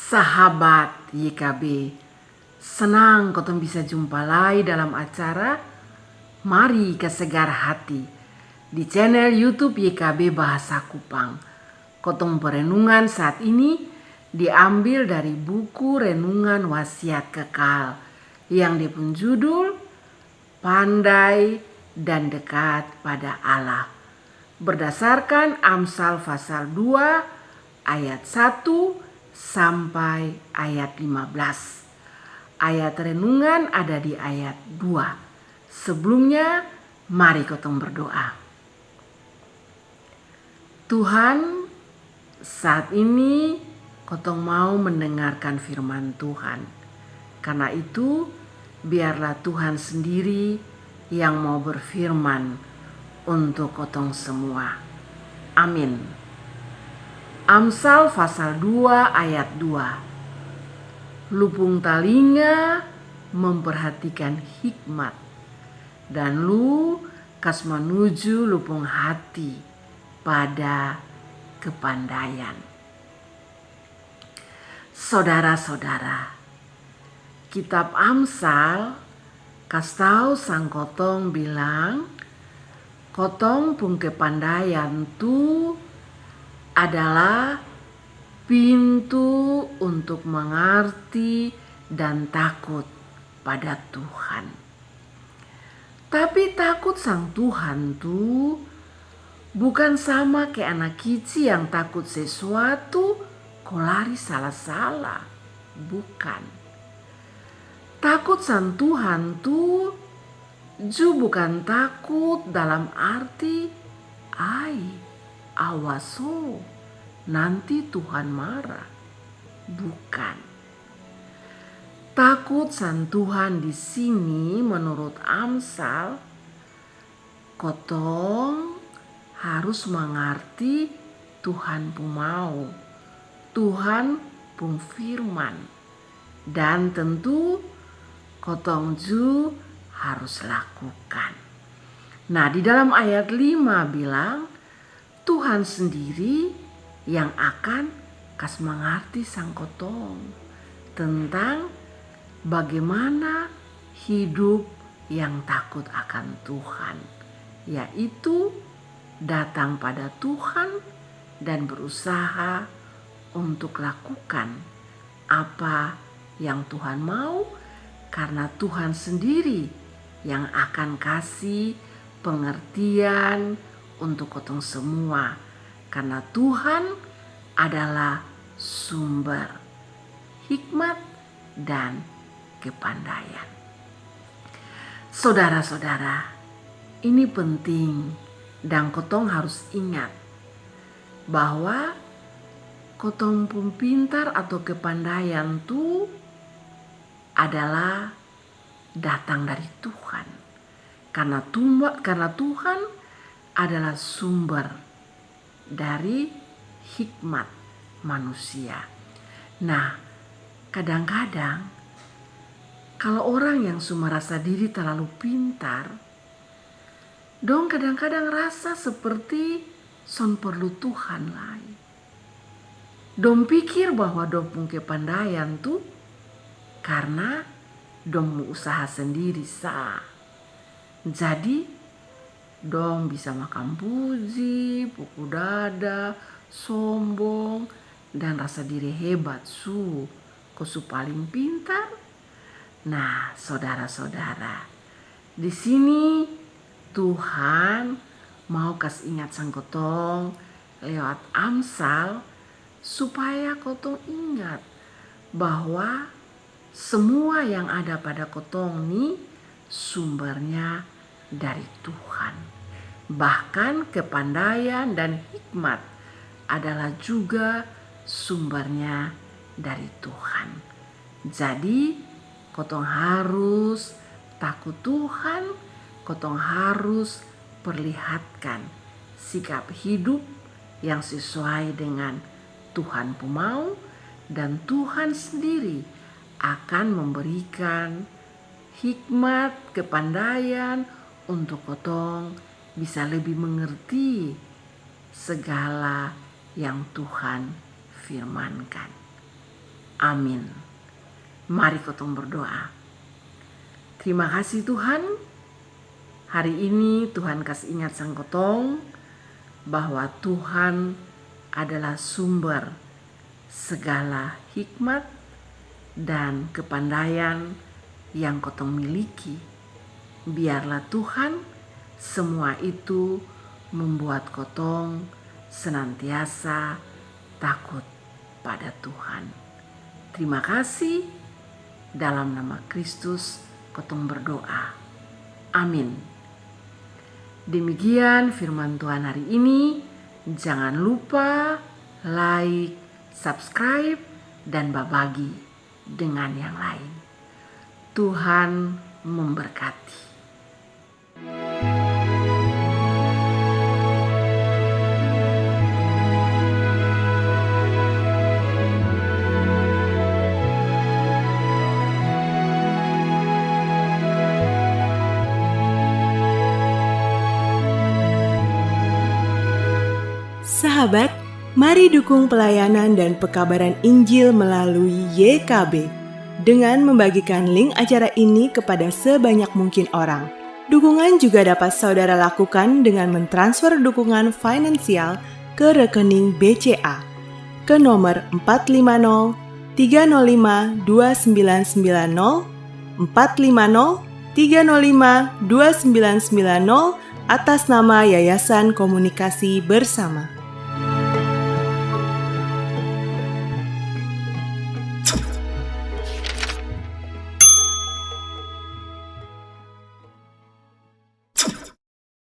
Sahabat YKB, senang kotong bisa jumpa lagi dalam acara Mari Kesegar Hati di channel YouTube YKB Bahasa Kupang. Kotong perenungan saat ini diambil dari buku Renungan Wasiat Kekal yang dipun judul Pandai dan Dekat pada Allah, berdasarkan Amsal pasal 2 ayat 1 sampai ayat 15. Ayat renungan ada di ayat 2. Sebelumnya, mari kotong berdoa. Tuhan, saat ini kotong mau mendengarkan firman Tuhan. Karena itu, biarlah Tuhan sendiri yang mau berfirman untuk kotong semua. Amin. Amsal pasal 2 ayat 2. Lupung talinga memperhatikan hikmat, dan lu kas menuju lupung hati pada kepandaian. Saudara-saudara, kitab Amsal kas tahu sang kotong bilang, kotong pung kepandaian tu adalah pintu untuk mengerti dan takut pada Tuhan. Tapi takut sang Tuhan tuh bukan sama kayak anak kecil yang takut sesuatu kok lari salah-salah. Bukan. Takut sang Tuhan tuh bukan takut dalam arti awas nanti Tuhan marah. Bukan. Takut sang Tuhan di sini menurut Amsal, kotong harus mengerti Tuhan pun mau, Tuhan pun firman, dan tentu kotong juga harus lakukan. Nah, di dalam ayat 5 bilang, Tuhan sendiri yang akan kas mengerti sang kotong tentang bagaimana hidup yang takut akan Tuhan, yaitu datang pada Tuhan dan berusaha untuk lakukan apa yang Tuhan mau, karena Tuhan sendiri yang akan kasih pengertian untuk kotong semua, karena Tuhan adalah sumber hikmat dan kepandaian. Saudara-saudara, ini penting dan kotong harus ingat bahwa kotong pun pintar atau kepandaian itu adalah datang dari Tuhan, karena Tuhan adalah sumber dari hikmat manusia. Nah, kadang-kadang kalau orang yang merasa diri terlalu pintar, dong kadang-kadang rasa seperti son perlu Tuhan lain. Dong pikir bahwa dong pun kepandaian tuh karena dong usaha sendiri sah. Jadi dong bisa makan puji, pukul dada, sombong, dan rasa diri hebat kosu paling pintar. Nah, saudara-saudara, di sini Tuhan mau kasih ingat sang kotong lewat Amsal supaya kotong ingat bahwa semua yang ada pada kotong ini sumbernya dari Tuhan. Bahkan kepandaian dan hikmat adalah juga sumbernya dari Tuhan. Jadi kotong harus takut Tuhan, kotong harus perlihatkan sikap hidup yang sesuai dengan Tuhan pun mau, dan Tuhan sendiri akan memberikan hikmat, kepandaian untuk kotong bisa lebih mengerti segala yang Tuhan firmankan. Amin. Mari kotong berdoa. Terima kasih Tuhan. Hari ini Tuhan kasih ingat sang kotong bahwa Tuhan adalah sumber segala hikmat dan kepandaian yang kotong miliki. Biarlah Tuhan semua itu membuat kotong senantiasa takut pada Tuhan. Terima kasih. Dalam nama Kristus kotong berdoa. Amin. Demikian firman Tuhan hari ini. Jangan lupa like, subscribe, dan berbagi dengan yang lain. Tuhan memberkati. Sahabat, mari dukung pelayanan dan pekabaran Injil melalui YKB dengan membagikan link acara ini kepada sebanyak mungkin orang. Dukungan juga dapat saudara lakukan dengan mentransfer dukungan finansial ke rekening BCA ke nomor 450 305 2990 450 305 2990 atas nama Yayasan Komunikasi Bersama.